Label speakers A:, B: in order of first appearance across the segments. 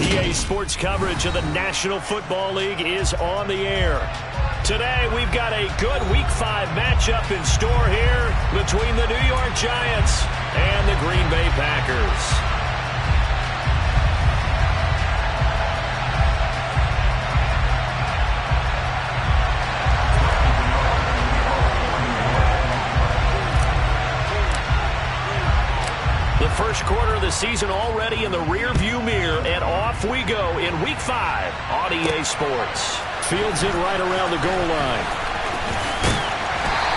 A: EA Sports coverage of the National Football League is on the air. Today, we've got a good Week 5 matchup in store here between the New York Giants and the Green Bay Packers. The first quarter of the season already in the rear-view mirror, and off we go in Week 5 on EA Sports. Fields it right around the goal line.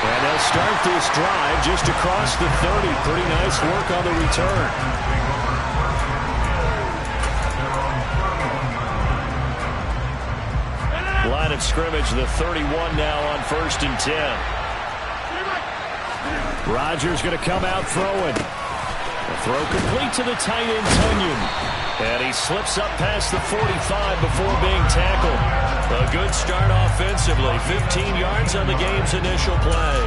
A: And they'll start this drive just across the 30. Pretty nice work on the return. Line of scrimmage, the 31 now on 1st and 10. Rodgers going to come out throwing. Throw complete to the tight end, Tunyon. And he slips up past the 45 before being tackled. A good start offensively. 15 yards on the game's initial play.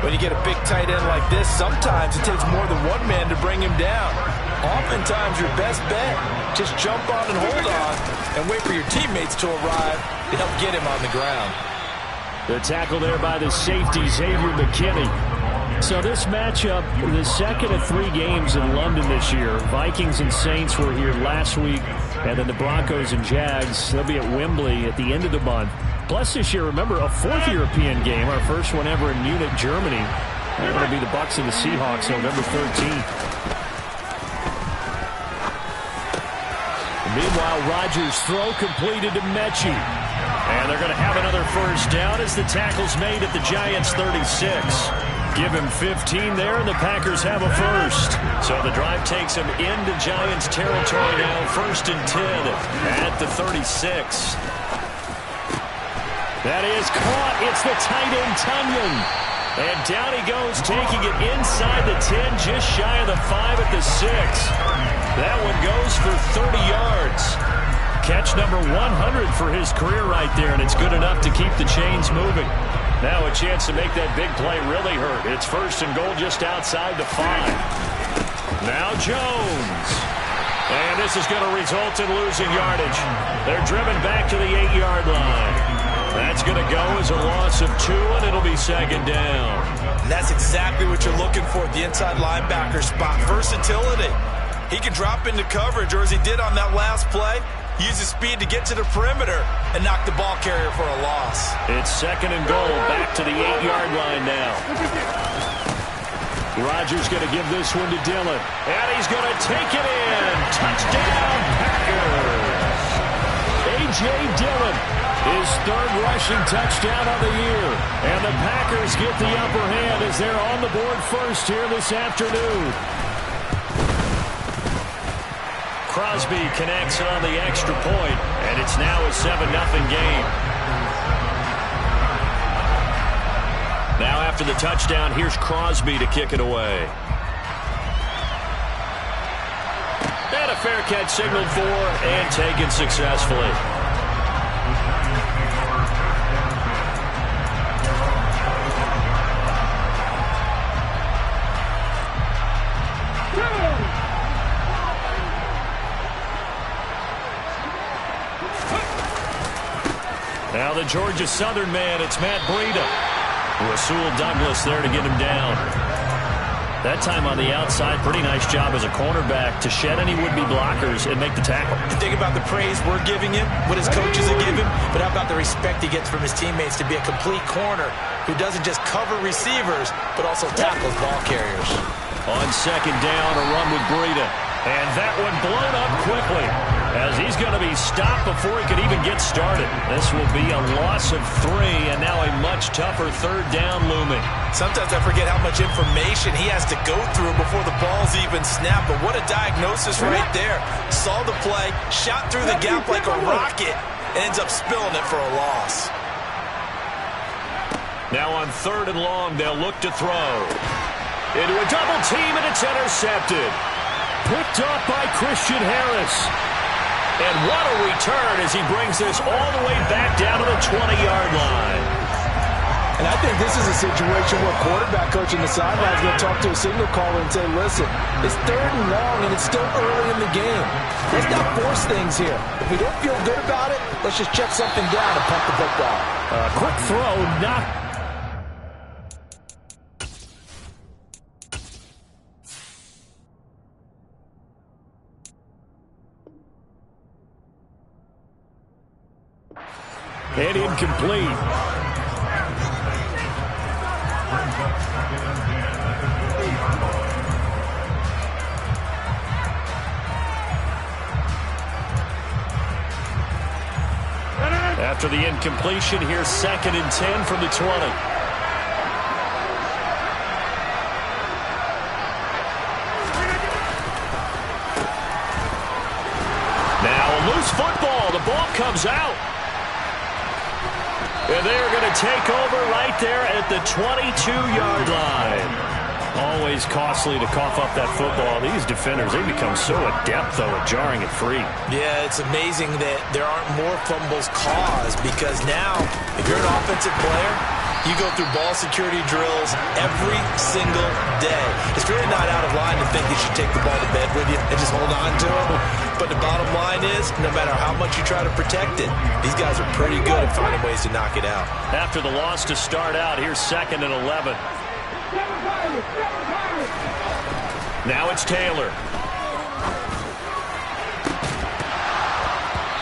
B: When you get a big tight end like this, sometimes it takes more than one man to bring him down. Oftentimes, your best bet, just jump on and hold on and wait for your teammates to arrive to help get him on the ground.
A: The tackle there by the safety, Xavier McKinney. So this matchup, the second of 3 games in London this year. Vikings and Saints were here last week, and then the Broncos and Jags, they'll be at Wembley at the end of the month. Plus this year, remember, a 4th European game, our first one ever in Munich, Germany. They're going to be the Bucs and the Seahawks November 13th. Meanwhile, Rodgers' throw completed to Mechie. And they're going to have another first down as the tackle's made at the Giants' 36. Give him 15 there, and the Packers have a first. So the drive takes him into Giants territory now, 1st and 10 at the 36. That is caught. It's the tight end, Tunyon. And down he goes, taking it inside the 10, just shy of the 5 at the 6. That one goes for 30 yards. Catch number 100 for his career right there, and it's good enough to keep the chains moving. Now a chance to make that big play really hurt. It's 1st and goal just outside the 5. Now Jones. And this is going to result in losing yardage. They're driven back to the 8-yard line. That's going to go as a loss of 2, and it'll be 2nd down.
B: And that's exactly what you're looking for at the inside linebacker spot. Versatility. He can drop into coverage, or as he did on that last play, use his speed to get to the perimeter and knock the ball carrier for a loss.
A: It's 2nd and goal, back to the 8-yard line now. Rodgers going to give this one to Dillon. And he's going to take it in. Touchdown, Packers. A.J. Dillon, his 3rd rushing touchdown of the year. And the Packers get the upper hand as they're on the board first here this afternoon. Crosby connects on the extra point, and it's now a 7-0 game. Now after the touchdown, here's Crosby to kick it away. And a fair catch signaled for and taken successfully. Now the Georgia Southern man, it's Matt Breida. Rasul Douglas there to get him down. That time on the outside, pretty nice job as a cornerback to shed any would-be blockers and make the tackle.
B: Think about the praise we're giving him, what his coaches have given him, but how about the respect he gets from his teammates to be a complete corner who doesn't just cover receivers, but also tackles ball carriers.
A: On 2nd down, a run with Breida. And that one blown up quickly as he's going to be stopped before he could even get started. This will be a loss of 3, and now a much tougher 3rd down looming.
B: Sometimes I forget how much information he has to go through before the ball's even snapped, but what a diagnosis right there. Saw the play, shot through the gap like a rocket, and ends up spilling it for a loss.
A: Now on 3rd and long, they'll look to throw. Into a double team, and it's intercepted. Picked off by Christian Harris. And what a return as he brings this all the way back down to the 20-yard line.
B: And I think this is a situation where quarterback coach in the sideline is going to talk to a signal caller and say, listen, it's 3rd and long and it's still early in the game. Let's not force things here. If we don't feel good about it, let's just check something down and pump the football.
A: Quick throw, not. And incomplete. After the incompletion, here's 2nd and 10 from the 20. Now a loose football. The ball comes out. And they're going to take over right there at the 22-yard line. Always costly to cough up that football. These defenders, they become so adept, though, at jarring it free.
B: Yeah, it's amazing that there aren't more fumbles caused because now, if you're an offensive player, you go through ball security drills every single day. It's really not out of line to think you should take the ball to bed with you and just hold on to it. But the bottom line is, no matter how much you try to protect it, these guys are pretty good at finding ways to knock it out.
A: After the loss to start out, here's 2nd and 11. Now it's Taylor.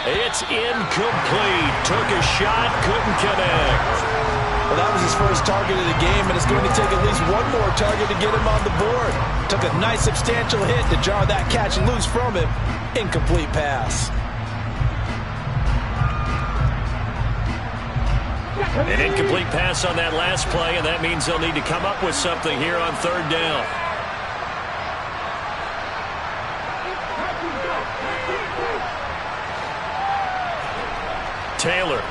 A: It's incomplete. Took a shot, couldn't connect.
B: Well, that was his first target of the game, and it's going to take at least one more target to get him on the board. Took a nice substantial hit to jar that catch loose from him. Incomplete pass.
A: An incomplete pass on that last play, and that means they'll need to come up with something here on 3rd down. Taylor.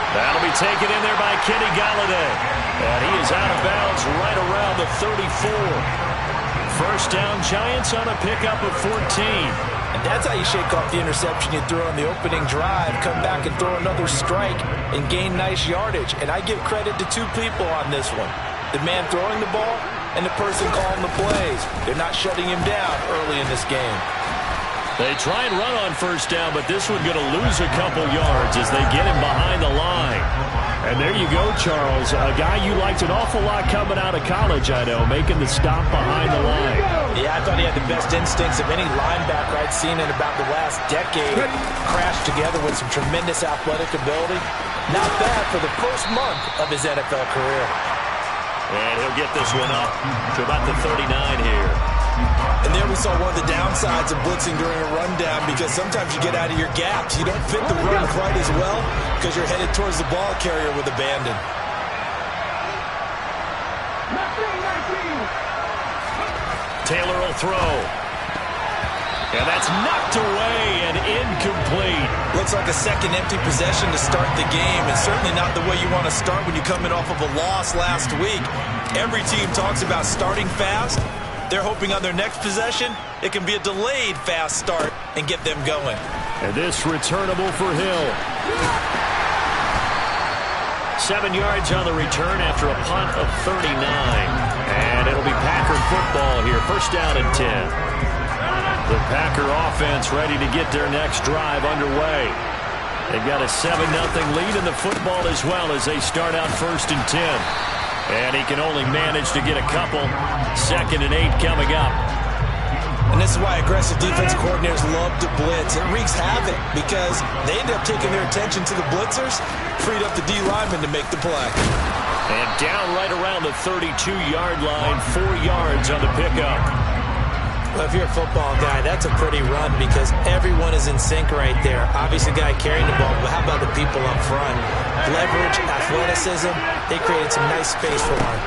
A: That'll be taken in there by Kenny Galladay. And he is out of bounds right around the 34. First down, Giants on a pickup of 14.
B: And that's how you shake off the interception you threw on the opening drive, come back and throw another strike and gain nice yardage. And I give credit to 2 people on this one. The man throwing the ball and the person calling the plays. They're not shutting him down early in this game.
A: They try and run on first down, but this one going to lose a couple yards as they get him behind the line. And there you go, Charles. A guy you liked an awful lot coming out of college, I know, making the stop behind the line.
B: Yeah, I thought he had the best instincts of any linebacker I'd seen in about the last decade. Crashed together with some tremendous athletic ability. Not bad for the first month of his NFL career.
A: And he'll get this one up to about the 39 here.
B: And there we saw one of the downsides of blitzing during a rundown because sometimes you get out of your gaps. You don't fit the run quite as well because you're headed towards the ball carrier with abandon.
A: Taylor will throw. And that's knocked away and incomplete.
B: Looks like a second empty possession to start the game, and certainly not the way you want to start when you're coming off of a loss last week. Every team talks about starting fast. They're hoping on their next possession, it can be a delayed fast start and get them going.
A: And this returnable for Hill. 7 yards on the return after a punt of 39. And it'll be Packer football here. First down and 10. The Packer offense ready to get their next drive underway. They've got a 7-0 lead in the football as well as they start out 1st and 10. And he can only manage to get a couple. 2nd and 8 coming up.
B: And this is why aggressive defense coordinators love to blitz. It wreaks havoc because they end up taking their attention to the blitzers, freed up the D lineman to make the play.
A: And down right around the 32-yard line, 4 yards on the pickup.
B: Well, if you're a football guy, that's a pretty run because everyone is in sync right there. Obviously, the guy carrying the ball, but how about the people up front? Leverage, athleticism, they created some nice space for one.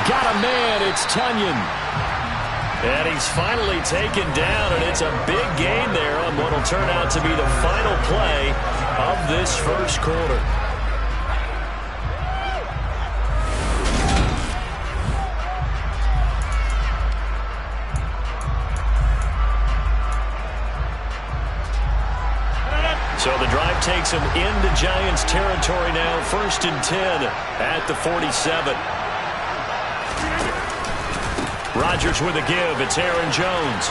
A: Got a man, it's Tunyon. And he's finally taken down, and it's a big gain there on what will turn out to be the final play of this first quarter. takes him into Giants territory now. 1st and 10 at the 47. Rodgers with a give. It's Aaron Jones.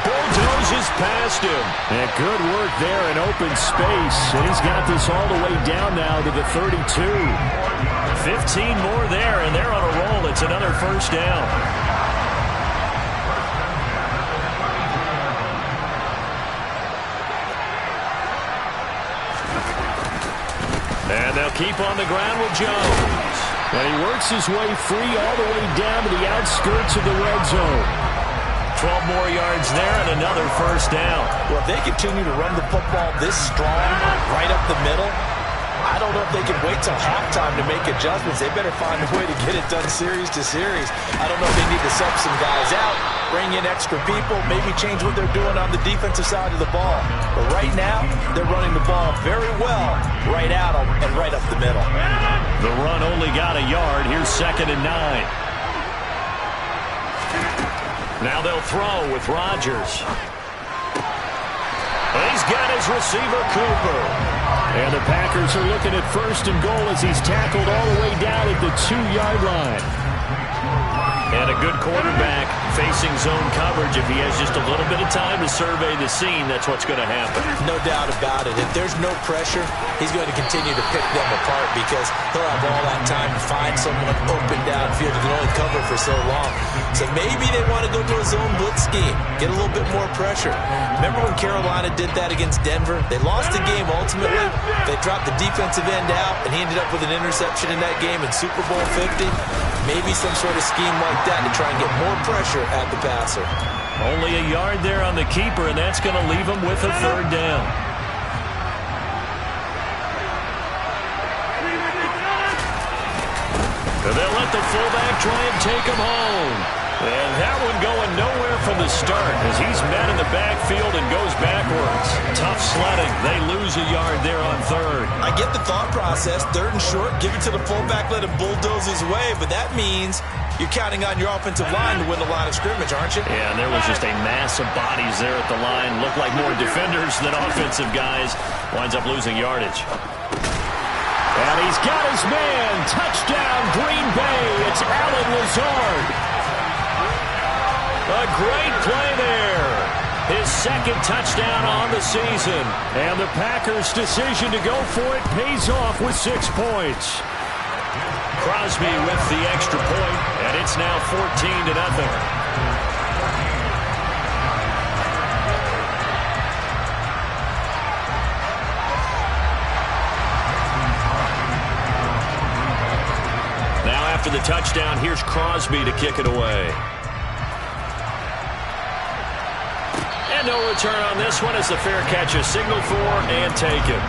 A: Bulldozes past him.
C: And good work there in open space. And he's got this all the way down now to the 32.
A: 15 more there, and they're on a roll. It's another 1st down. And they'll keep on the ground with Jones.
C: And he works his way free all the way down to the outskirts of the red zone.
A: 12 more yards there and another 1st down.
B: Well, if they continue to run the football this strong, right up the middle, I don't know if they can wait till halftime to make adjustments. They better find a way to get it done series to series. I don't know if they need to sub some guys out, bring in extra people, maybe change what they're doing on the defensive side of the ball. But right now, they're running the ball very well right at them and right up the middle.
A: The run only got a yard. Here's 2nd and 9. Now they'll throw with Rodgers. He's got his receiver, Cooper.
C: And the Packers are looking at 1st and goal as he's tackled all the way down at the 2-yard line.
A: And a good quarterback facing zone coverage. If he has just a little bit of time to survey the scene, that's what's going to happen.
B: No doubt about it. If there's no pressure, he's going to continue to pick them apart because he'll have all that time to find someone open downfield who can only cover for so long. So maybe they want to go to a zone blitz scheme, get a little bit more pressure. Remember when Carolina did that against Denver? They lost the game ultimately. They dropped the defensive end out, and he ended up with an interception in that game in Super Bowl 50. Maybe some sort of scheme like that to try and get more pressure at the passer.
A: Only a yard there on the keeper, and that's going to leave him with a 3rd down. And they'll let the fullback try and take him home. And that one going nowhere from the start as he's met in the backfield and goes backwards. Tough sledding. They lose a yard there on 3rd.
B: I get the thought process. 3rd and short, give it to the fullback, let him bulldoze his way. But that means you're counting on your offensive line to win the line of scrimmage, aren't you?
A: Yeah, and there was just a mass of bodies there at the line. Looked like more defenders than offensive guys. Winds up losing yardage.
C: And he's got his man. Touchdown, Green Bay. It's Allen Lazard.
A: A great play there. His 2nd touchdown on the season.
C: And the Packers' decision to go for it pays off with 6 points.
A: Crosby with the extra point, and it's now 14-0. Now after the touchdown, here's Crosby to kick it away. And no return on this one as the fair catch is signaled for and taken.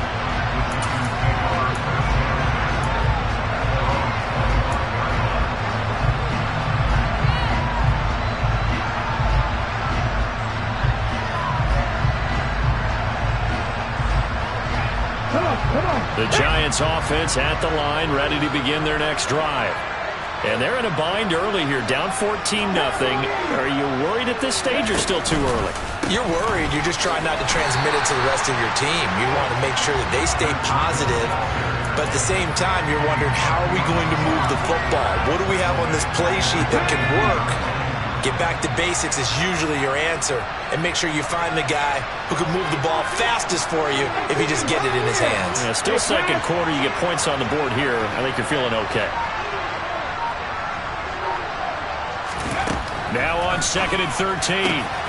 A: The Giants offense at the line, ready to begin their next drive. And they're in a bind early here, down 14-0. Are you worried at this stage or still too early?
B: You're worried. You're just trying not to transmit it to the rest of your team. You want to make sure that they stay positive. But at the same time, you're wondering, how are we going to move the football? What do we have on this play sheet that can work? Get back to basics is usually your answer. And make sure you find the guy who can move the ball fastest for you if you just get it in his hands.
A: Yeah, still 2nd quarter. You get points on the board here. I think you're feeling okay. Now on 2nd and 13.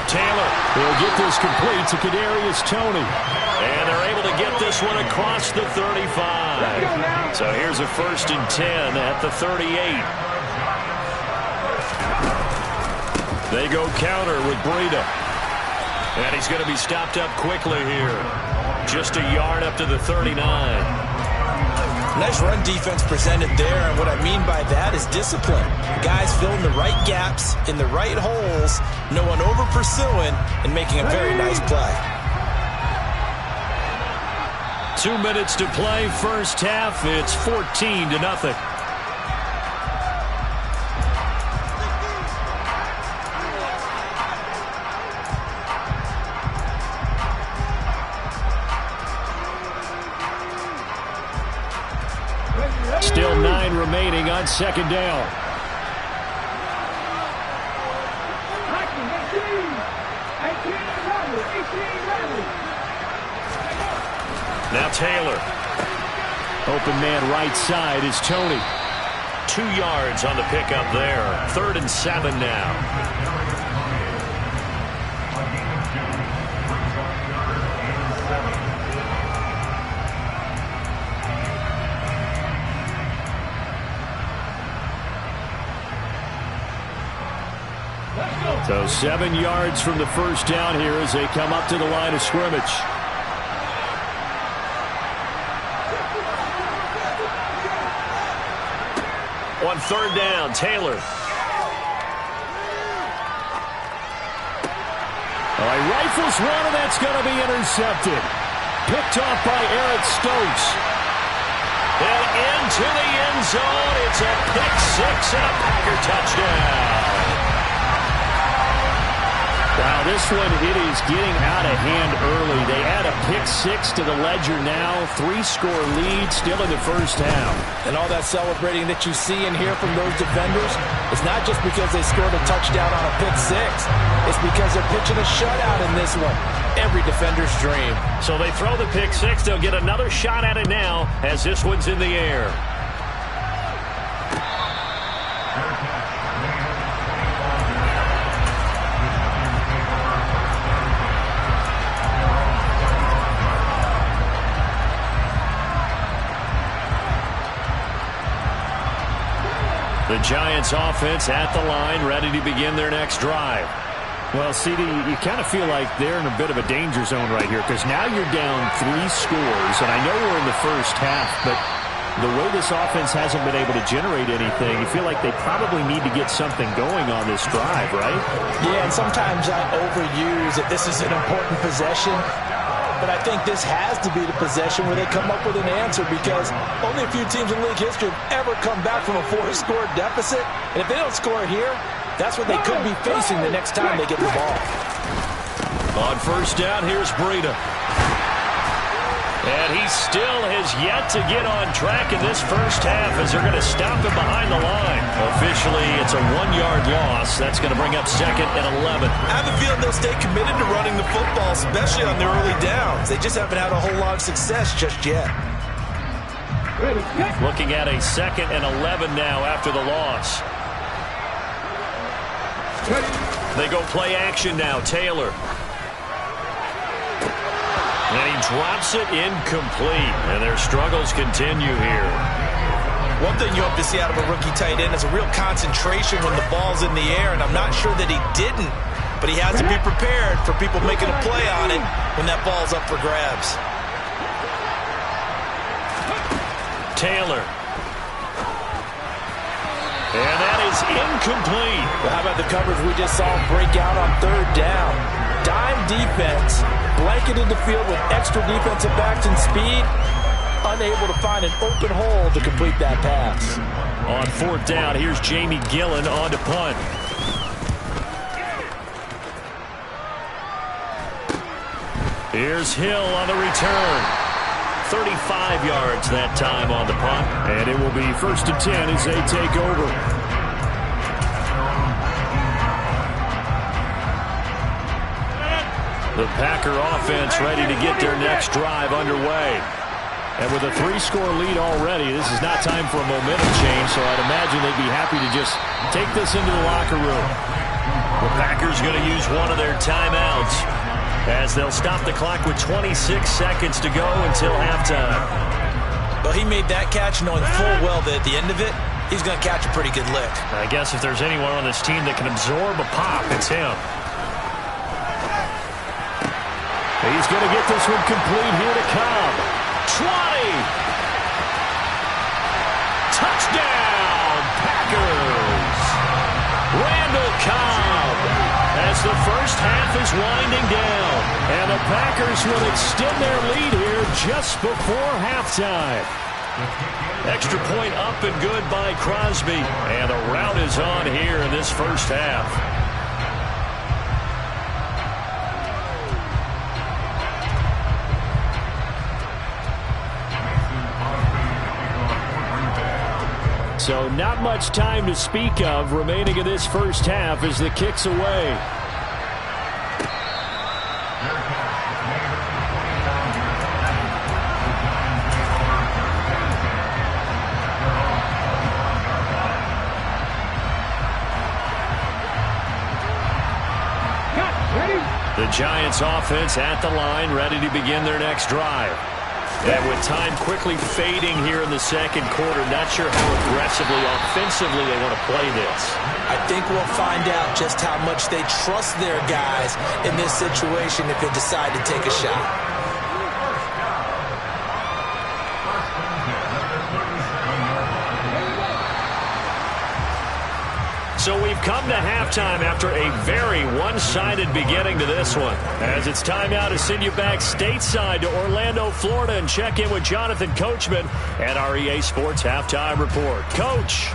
A: Taylor
C: will get this complete to Kadarius Toney.
A: And they're able to get this one across the 35. So here's a 1st and 10 at the 38. They go counter with Breida. And he's going to be stopped up quickly here. Just a yard up to the 39.
B: Nice run defense presented there, and what I mean by that is discipline. Guys filling the right gaps in the right holes, no one over pursuing, and making a very nice play.
A: 2 minutes to play, first half. It's 14-0.
C: on second down.
A: Now Taylor.
C: Open man right side is Tony.
A: 2 yards on the pickup there. 3rd and 7 now.
C: So 7 yards from the first down here as they come up to the line of scrimmage.
A: On 3rd down, Taylor.
C: All right, rifles one, and that's going to be intercepted. Picked off by Eric Stokes.
A: And into the end zone. It's a pick six and a Packer touchdown.
C: Wow, this one, it is getting out of hand early. They add a pick six to the ledger now. 3-score lead still in the first half.
B: And all that celebrating that you see and hear from those defenders, it's not just because they scored a touchdown on a pick six. It's because they're pitching a shutout in this one. Every defender's dream.
A: So they throw the pick six. They'll get another shot at it now as this one's in the air. The Giants offense at the line, ready to begin their next drive.
C: Well, CD, you kind of feel like they're in a bit of a danger zone right here because now you're down 3 scores, and I know we're in the first half, but the way this offense hasn't been able to generate anything, you feel like they probably need to get something going on this drive, right?
B: Yeah, and sometimes I overuse that this is an important possession. But I think this has to be the possession where they come up with an answer because only a few teams in league history have ever come back from a 4-score deficit. And if they don't score here, that's what they could be facing the next time they get the ball.
A: On first down, here's Breida. And he still has yet to get on track in this first half as they're going to stop him behind the line. Officially, it's a 1-yard loss. That's going to bring up 2nd and 11.
B: I have a feeling they'll stay committed to running the football, especially on the early downs. They just haven't had a whole lot of success just yet.
A: Looking at a 2nd and 11 now after the loss. They go play action now. Taylor. And he drops it incomplete. And their struggles continue here.
B: One thing you hope to see out of a rookie tight end is a real concentration when the ball's in the air. And I'm not sure that he didn't. But he has to be prepared for people making a play on it when that ball's up for grabs.
A: Taylor. And that is incomplete.
B: Well, how about the coverage we just saw break out on 3rd down? Dime defense, blanketed the field with extra defensive backs and speed, unable to find an open hole to complete that pass.
A: On 4th down, here's Jamie Gillen on to punt. Here's Hill on the return. 35 yards that time on the punt.
C: And it will be 1st and 10 as they take over.
A: The Packer offense ready to get their next drive underway.
C: And with a 3-score lead already, this is not time for a momentum change, so I'd imagine they'd be happy to just take this into the locker room.
A: The Packers going to use one of their timeouts as they'll stop the clock with 26 seconds to go until halftime.
B: Well, he made that catch knowing full well that at the end of it, he's going to catch a pretty good lick.
A: I guess if there's anyone on this team that can absorb a pop, it's him.
C: He's going to get this one complete here to Cobb.
A: 20! Touchdown, Packers! Randall Cobb as the first half is winding down.
C: And the Packers will extend their lead here just before halftime.
A: Extra point up and good by Crosby. And the rout is on here in this first half.
C: So not much time to speak of remaining in this first half as the kick's away. The Giants offense at the line, ready to begin their next drive. And with time quickly fading here in the second quarter, not sure how aggressively, offensively they want to play this.
B: I think we'll find out just how much they trust their guys in this situation if they decide to take a shot.
A: So we've come to halftime after a very one-sided beginning to this one. As it's time now to send you back stateside to Orlando, Florida, and check in with Jonathan Coachman at our EA Sports Halftime Report. Coach.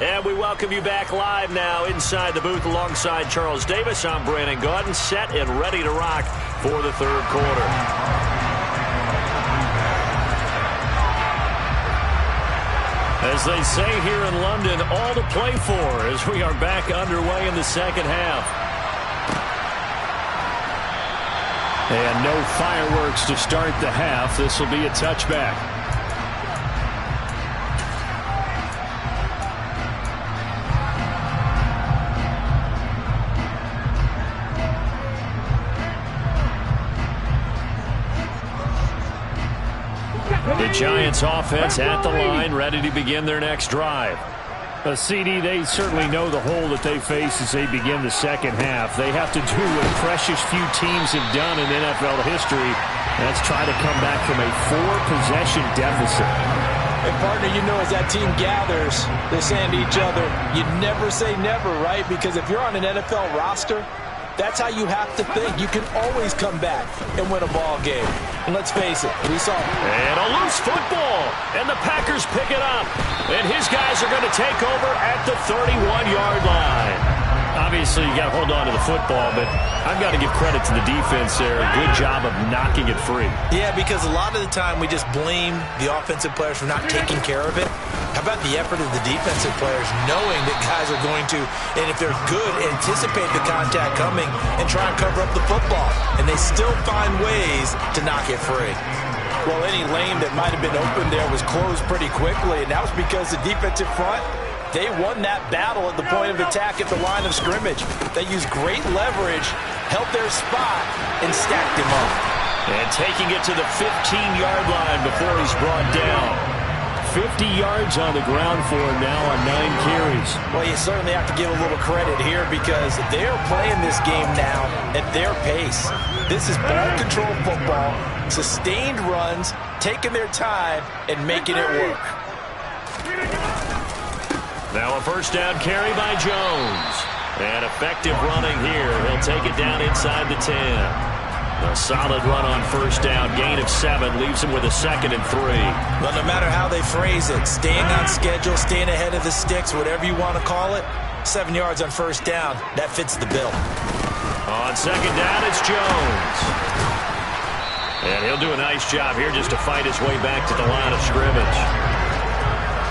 A: And we welcome you back live now inside the booth alongside Charles Davis. I'm Brandon Gaudin, set and ready to rock for the third quarter. As they say here in London, all to play for as we are back underway in the second half. And no fireworks to start the half. This will be a touchback. The Giants offense at the line, ready to begin their next drive. CD, they certainly know the hole that they face as they begin the second half. They have to do what precious few teams have done in NFL history. That's try to come back from a 4-possession deficit.
B: And partner, you know, as that team gathers, they're saying to each other, you never say never, right? Because if you're on an NFL roster, that's how you have to think. You can always come back and win a ball game. And let's face it, we saw it.
A: And a loose football. And the Packers pick it up. And his guys are going to take over at the 31-yard line. Obviously, you got to hold on to the football, but I've got to give credit to the defense there. Good job of knocking it free.
B: Yeah, because a lot of the time we just blame the offensive players for not taking care of it. How about the effort of the defensive players knowing that guys are going to, and if they're good, anticipate the contact coming and try and cover up the football. And they still find ways to knock it free. Well, any lane that might have been open there was closed pretty quickly, and that was because the defensive front, they won that battle at the point of attack at the line of scrimmage. They used great leverage, held their spot, and stacked him up.
A: And taking it to the 15-yard line before he's brought down. 50 yards on the ground for him now on 9 carries.
B: Well, you certainly have to give a little credit here because they're playing this game now at their pace. This is ball control football, sustained runs, taking their time, and making it work.
A: Now a first down carry by Jones. And effective running here. He'll take it down inside the 10. A solid run on first down. Gain of 7 leaves him with a 2nd and 3.
B: Well, no matter how they phrase it, staying on schedule, staying ahead of the sticks, whatever you want to call it, 7 yards on first down, that fits the bill.
A: On second down, it's Jones. And he'll do a nice job here just to fight his way back to the line of scrimmage.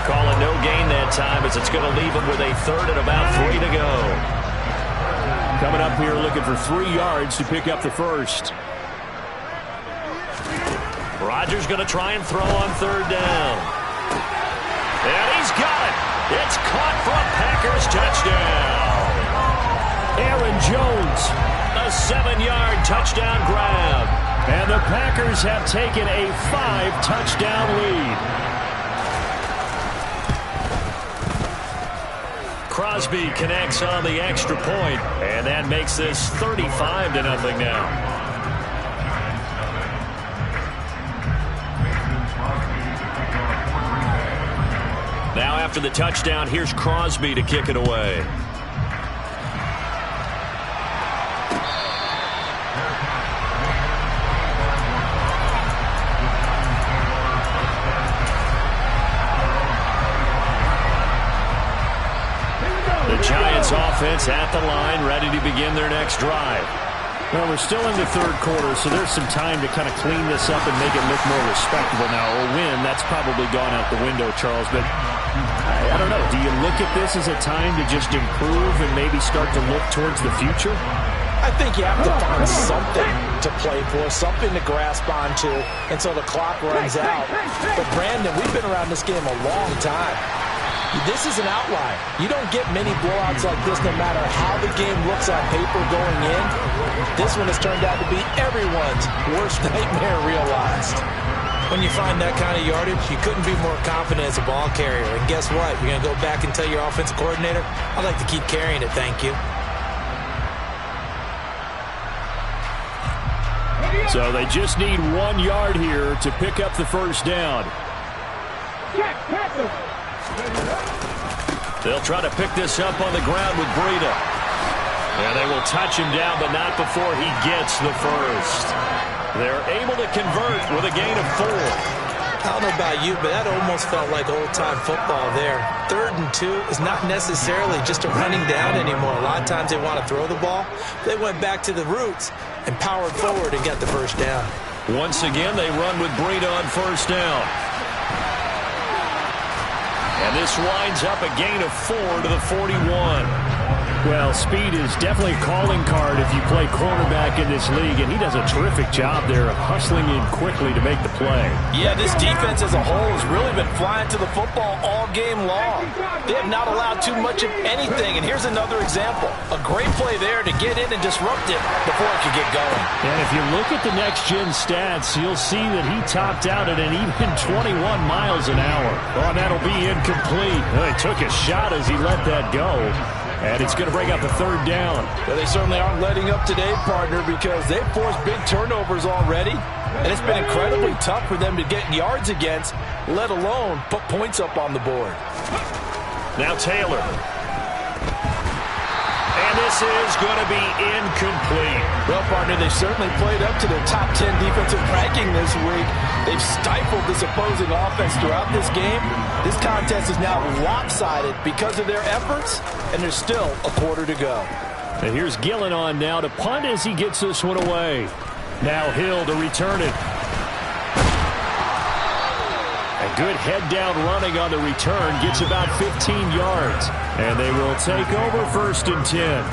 A: Calling no gain that time as it's going to leave him with a 3rd and about 3 to go.
C: Coming up here looking for 3 yards to pick up the first.
A: Rodgers going to try and throw on 3rd down. And he's got it. It's caught for a Packers touchdown.
C: Aaron Jones.
A: A 7-yard touchdown grab.
C: And the Packers have taken a 5-touchdown lead.
A: Crosby connects on the extra point, and that makes this 35-0 now. Now after the touchdown, here's Crosby to kick it away. is at the line, ready to begin their next drive.
C: Well, we're still in the third quarter, so there's some time to kind of clean this up and make it look more respectable now. A win, that's probably gone out the window, Charles, but I don't know. Do you look at this as a time to just improve and maybe start to look towards the future?
B: I think you have to find something to play for, something to grasp onto until the clock runs out. But, Brandon, we've been around this game a long time. This is an outlier. You don't get many blowouts like this no matter how the game looks on paper going in. This one has turned out to be everyone's worst nightmare realized. When you find that kind of yardage, you couldn't be more confident as a ball carrier. And guess what? You're going to go back and tell your offensive coordinator, I'd like to keep carrying it, thank you.
C: So they just need 1 yard here to pick up the first down.
A: They'll try to pick this up on the ground with Breida. And they will touch him down, but not before he gets the first. They're able to convert with a gain of 4.
B: I don't know about you, but that almost felt like old-time football there. 3rd and 2 is not necessarily just a running down anymore. A lot of times they want to throw the ball. They went back to the roots and powered forward and got the first down.
A: Once again, they run with Breida on first down. And this winds up a gain of 4 to the 41.
C: Well, speed is definitely a calling card if you play cornerback in this league, and he does a terrific job there of hustling in quickly to make the play.
B: Yeah, this defense as a whole has really been flying to the football all game long. They have not allowed too much of anything, and here's another example. A great play there to get in and disrupt it before it could get going.
C: And if you look at the next-gen stats, you'll see that he topped out at an even 21 miles an hour. Oh, that'll be incomplete. Well, he took a shot as he let that go. And it's going to bring up a 3rd down.
B: Well, they certainly aren't letting up today, partner, because they've forced big turnovers already. And it's been incredibly tough for them to get yards against, let alone put points up on the board.
A: Now Taylor. And this is going to be incomplete.
B: Well, partner, they've certainly played up to their top 10 defensive ranking this week. They've stifled this opposing offense throughout this game. This contest is now lopsided because of their efforts, and there's still a quarter to go.
C: And here's Gillen on now to punt as he gets this one away. Now Hill to return it. A good head-down running on the return gets about 15 yards. And they will take over 1st and 10.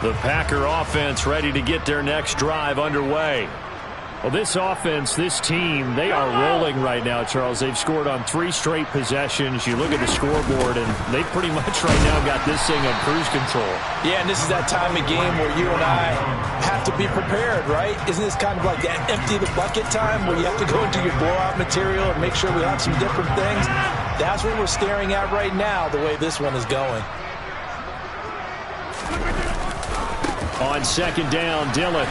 C: The Packer offense ready to get their next drive underway. Well, this offense, this team, they are rolling right now, Charles. They've scored on 3 straight possessions. You look at the scoreboard, and they pretty much right now got this thing on cruise control.
B: Yeah, and this is that time of game where you and I have to be prepared, right? Isn't this kind of like that empty the bucket time where you have to go into your blowout material and make sure we have some different things? That's what we're staring at right now, the way this one is going.
C: On 2nd down, Dillon.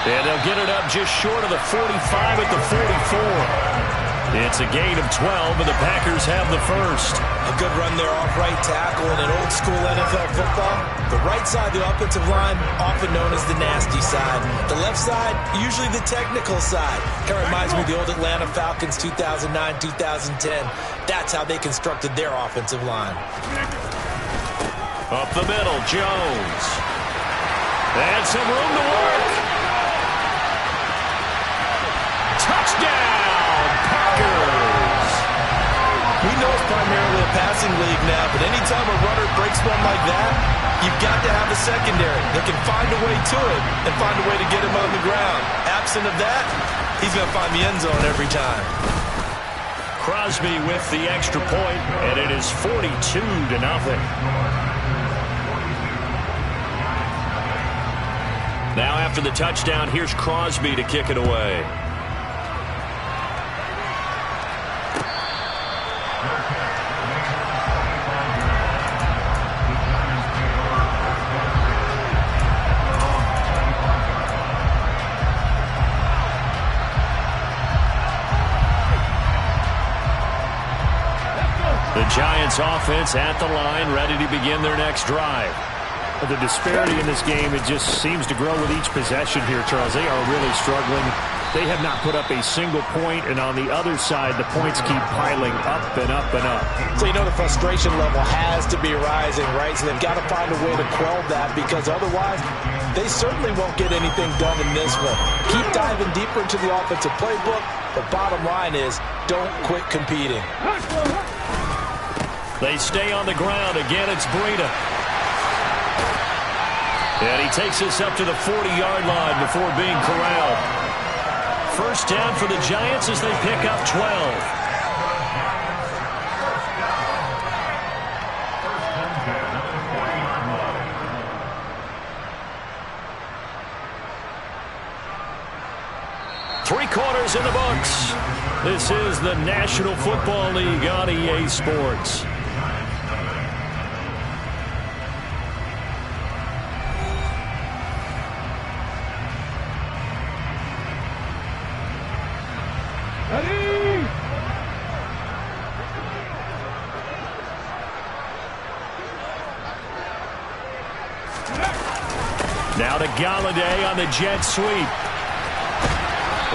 A: And they'll get it up just short of the 45 at the 44. It's a gain of 12, and the Packers have the first.
B: A good run there off right tackle in an old-school NFL football. The right side of the offensive line, often known as the nasty side. The left side, usually the technical side. Kind of reminds me of the old Atlanta Falcons 2009-2010. That's how they constructed their offensive line.
A: Up the middle, Jones. And some room to work. Touchdown, Packers!
B: We know it's primarily a passing league now, but anytime a runner breaks one like that, you've got to have a secondary that can find a way to it and find a way to get him on the ground. Absent of that, he's going to find the end zone every time.
A: Crosby with the extra point, and it is 42-0. Now after the touchdown, here's Crosby to kick it away. The Giants offense at the line, ready to begin their next drive.
C: The disparity in this game, it just seems to grow with each possession here, Charles. They are really struggling. They have not put up a single point, and on the other side, the points keep piling up and up and up.
B: So you know the frustration level has to be rising, right? So they've got to find a way to quell that, because otherwise they certainly won't get anything done in this one. Keep diving deeper into the offensive playbook, but bottom line is don't quit competing.
A: They stay on the ground. Again, it's Breida. And he takes us up to the 40-yard line before being corralled. First down for the Giants as they pick up 12. Three quarters in the books. This is the National Football League on EA Sports. Now to Galladay on the jet sweep.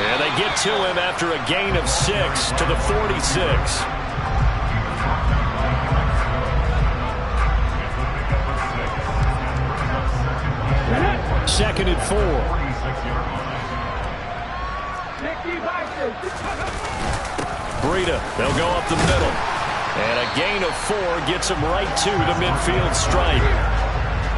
A: And they get to him after a gain of 6 to the 46. Second and 4. Breida, they'll go up the middle. And a gain of 4 gets him right to the midfield stripe.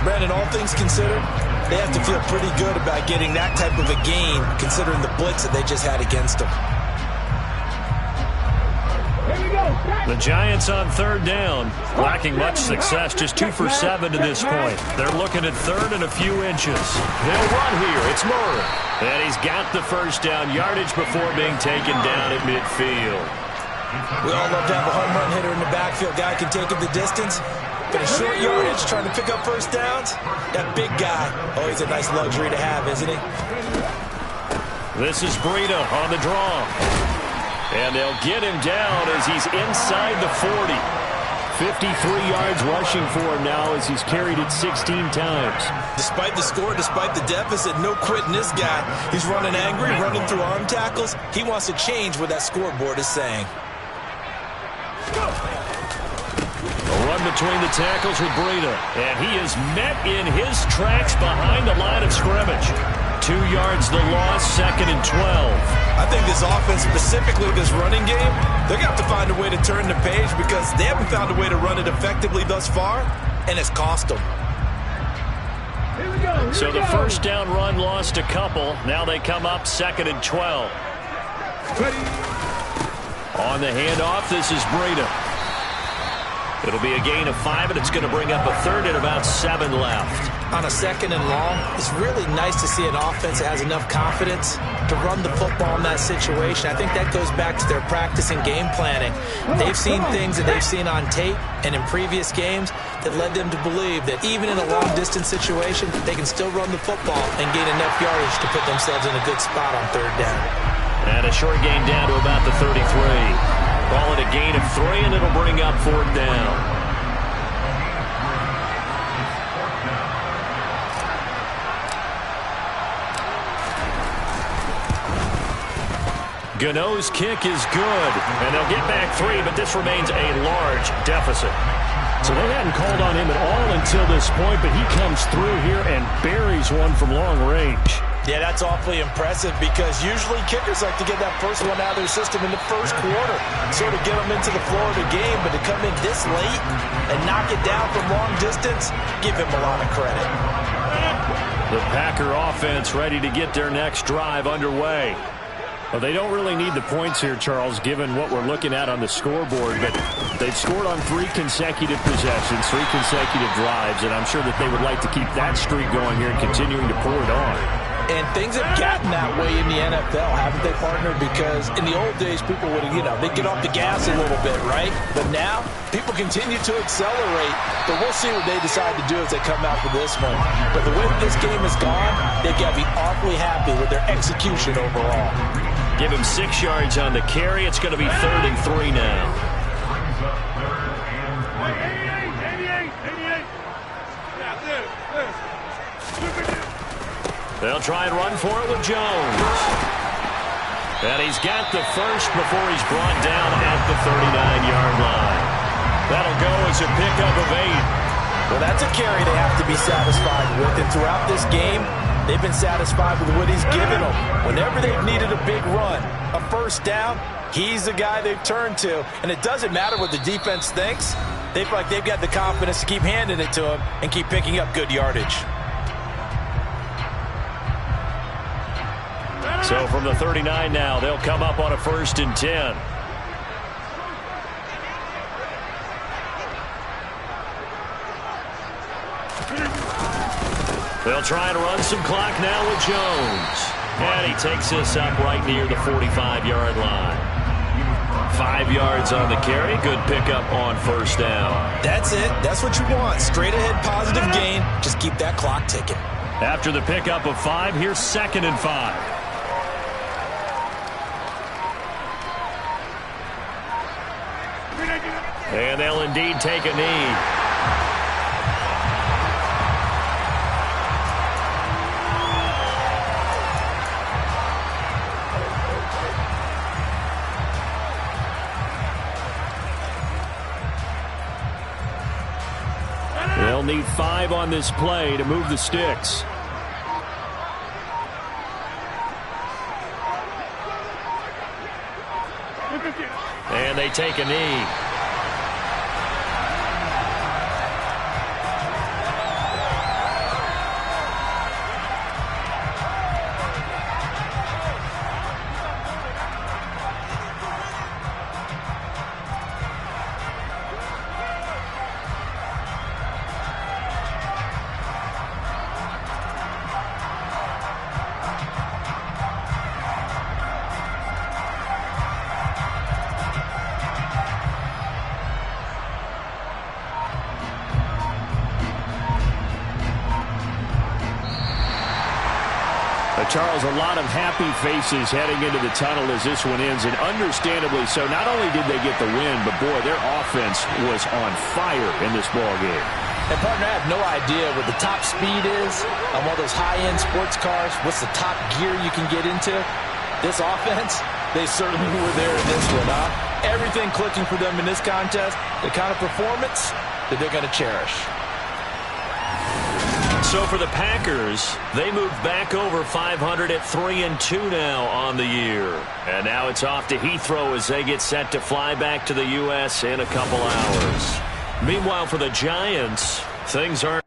B: Brandon, all things considered, they have to feel pretty good about getting that type of a gain, considering the blitz that they just had against them.
A: The Giants on third down, lacking much success, just 2 for 7 to this point. They're looking at third and a few inches. They'll run here. It's Murray. And he's got the first down yardage before being taken down at midfield.
B: We all love to have a home run hitter in the backfield. Guy can take it the distance. But a short yardage, trying to pick up first downs, that big guy, always a nice luxury to have, isn't he?
A: This is Breida on the draw. And they'll get him down as he's inside the 40. 53 yards rushing for him now as he's carried it 16 times.
B: Despite the score, despite the deficit, no quitting this guy. He's running angry, running through arm tackles. He wants to change what that scoreboard is saying.
A: A run between the tackles with Breida. And he is met in his tracks behind the line of scrimmage. 2 yards the loss, second and 12.
B: I think this offense, specifically this running game, they're going to have to find a way to turn the page because they haven't found a way to run it effectively thus far, and it's cost them.
A: So the first down run lost a couple. Now they come up second and 12. On the handoff, this is Breida. It'll be a gain of 5, and it's going to bring up a third and about 7 left.
B: On a second and long, it's really nice to see an offense that has enough confidence to run the football in that situation. I think that goes back to their practice and game planning. They've seen things that they've seen on tape and in previous games that led them to believe that even in a long-distance situation, they can still run the football and gain enough yardage to put themselves in a good spot on third down.
A: And a short gain down to about the 33. Call it a gain of 3, and it'll bring up fourth down. Gano's kick is good, and they'll get back 3, but this remains a large deficit.
C: So they hadn't called on him at all until this point, but he comes through here and buries one from long range.
B: Yeah, that's awfully impressive because usually kickers like to get that first one out of their system in the first quarter, sort of get them into the flow of the game, but to come in this late and knock it down from long distance, give him a lot of credit.
A: The Packer offense ready to get their next drive underway.
C: Well, they don't really need the points here, Charles, given what we're looking at on the scoreboard, but they've scored on 3 consecutive possessions, 3 consecutive drives, and I'm sure that they would like to keep that streak going here and continuing to pour it on.
B: And things have gotten that way in the NFL, haven't they, partner? Because in the old days, people would, they'd get off the gas a little bit, right? But now, people continue to accelerate. But we'll see what they decide to do as they come out for this one. But the way that this game has gone, they've got to be awfully happy with their execution overall.
A: Give him 6 yards on the carry. It's going to be third and 3 now. They'll try and run for it with Jones. And he's got the first before he's brought down at the 39-yard line. That'll go as a pickup of 8.
B: Well, that's a carry they have to be satisfied with. And throughout this game, they've been satisfied with what he's given them. Whenever they've needed a big run, a first down, he's the guy they've turned to. And it doesn't matter what the defense thinks. They feel like they've got the confidence to keep handing it to him and keep picking up good yardage.
A: So from the 39 now, they'll come up on a 1st and 10. They'll try and run some clock now with Jones. And he takes this up right near the 45-yard line. 5 yards on the carry. Good pickup on 1st down.
B: That's it. That's what you want. Straight ahead positive gain. Just keep that clock ticking.
A: After the pickup of 5, here's 2nd and 5. And they'll indeed take a knee. They'll need 5 on this play to move the sticks. And they take a knee. Charles, a lot of happy faces heading into the tunnel as this one ends, and understandably so. Not only did they get the win, but, boy, their offense was on fire in this ball game.
B: And, partner, I have no idea what the top speed is on one of those high-end sports cars. What's the top gear you can get into? This offense, they certainly were there in this one, huh? Everything clicking for them in this contest, the kind of performance that they're going to cherish.
A: So for the Packers, they moved back over 500 at 3-2 now on the year. And now it's off to Heathrow as they get set to fly back to the U.S. in a couple hours. Meanwhile, for the Giants, things aren't